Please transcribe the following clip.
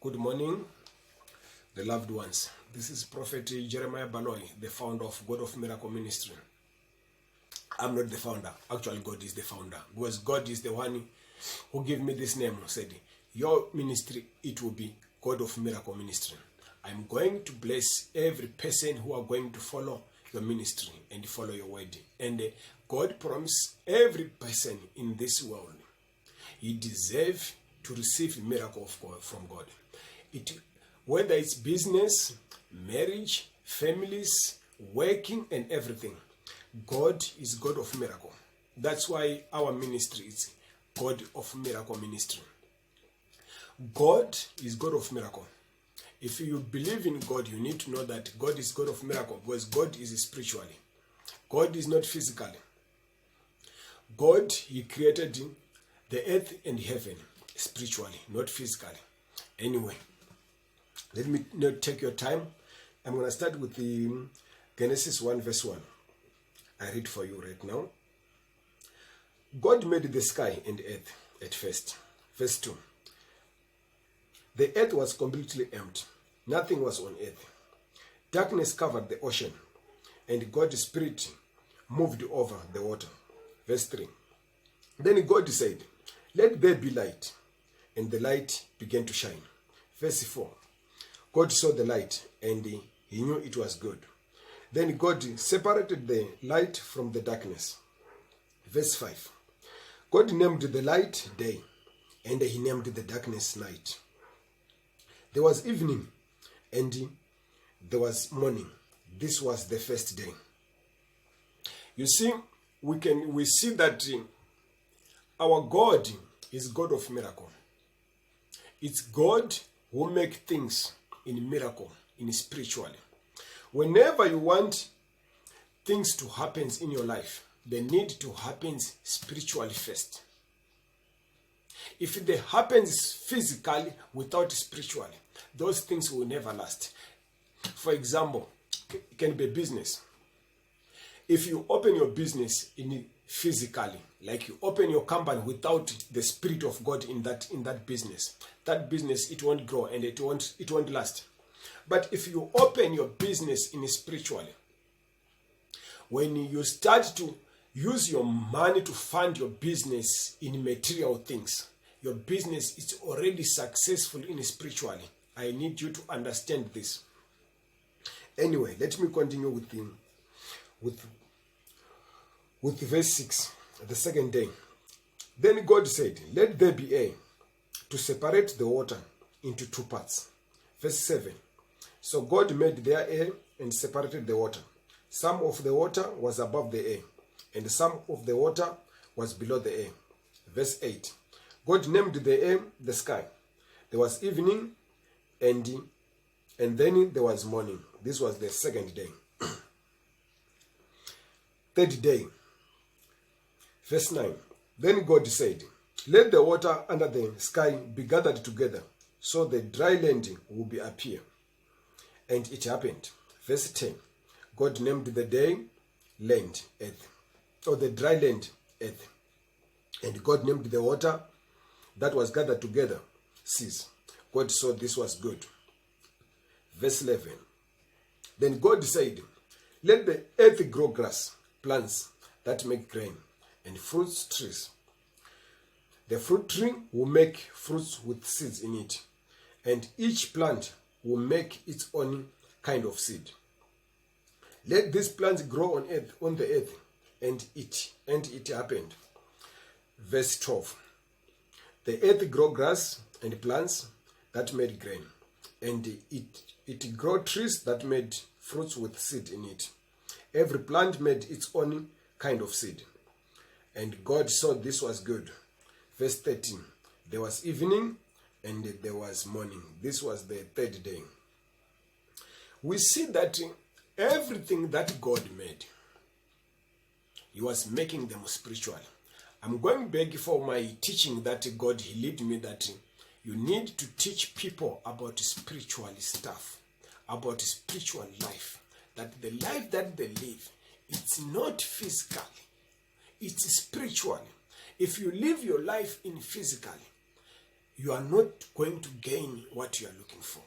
Good morning, the loved ones. This is Prophet Jeremiah Baloyi, the founder of God of Miracle Ministry. I'm not the founder. Actually, God is the founder. Because God is the one who gave me this name, who said, your ministry, it will be God of Miracle Ministry. I'm going to bless every person who are going to follow your ministry and follow your word. And God promised every person in this world, he deserves to receive miracle from God. Whether it's business, marriage, families, working, and everything, God is God of miracle. That's why our ministry is God of Miracle Ministry. God is God of miracle. If you believe in God, you need to know that God is God of miracle, because God is spiritually. God is not physically. God, he created the earth and heaven spiritually, not physically. Anyway, let me not take your time. I'm going to start with the Genesis 1 verse 1. I read for you right now. God made the sky and earth at first. Verse 2. The earth was completely empty. Nothing was on earth. Darkness covered the ocean, and God's Spirit moved over the water. Verse 3. Then God said, let there be light. And the light began to shine. Verse 4. God saw the light, and he knew it was good. Then God separated the light from the darkness. Verse 5. God named the light day, and he named the darkness night. There was evening, and there was morning. This was the first day. You see, we see that our God is God of miracle. It's God who makes things in miracle, in spiritually. Whenever you want things to happen in your life, they need to happen spiritually first. If they happen physically without spiritually, those things will never last. For example, it can be business. If you open your business in physically, like you open your company without the Spirit of God in that business, it won't grow and it won't last. But if you open your business in spiritually, when you start to use your money to fund your business in material things, your business is already successful in spiritually. I need you to understand this. Anyway, let me continue with verse 6, the second day. Then God said, let there be air to separate the water into two parts. Verse 7. So God made there air and separated the water. Some of the water was above the air, and some of the water was below the air. Verse 8. God named the air the sky. There was evening, and then there was morning. This was the second day. Third day. Verse 9. Then God said, let the water under the sky be gathered together, so the dry land will be appear. And it happened. Verse 10. God named the day land, earth, or the dry land, earth. And God named the water that was gathered together, seas. God saw this was good. Verse 11. Then God said, let the earth grow grass, plants that make grain, and fruit trees. The fruit tree will make fruits with seeds in it, and each plant will make its own kind of seed. Let these plants grow on the earth, and it happened. Verse 12. The earth grew grass and plants that made grain, and it grew trees that made fruits with seed in it. Every plant made its own kind of seed. And God saw this was good. Verse 13. There was evening and there was morning. This was the third day. We see that everything that God made, he was making them spiritual. I'm going back for my teaching that God, he led me that you need to teach people about spiritual stuff, about spiritual life. That the life that they live, it's not physical, it's spiritual. If you live your life in physical, you are not going to gain what you are looking for.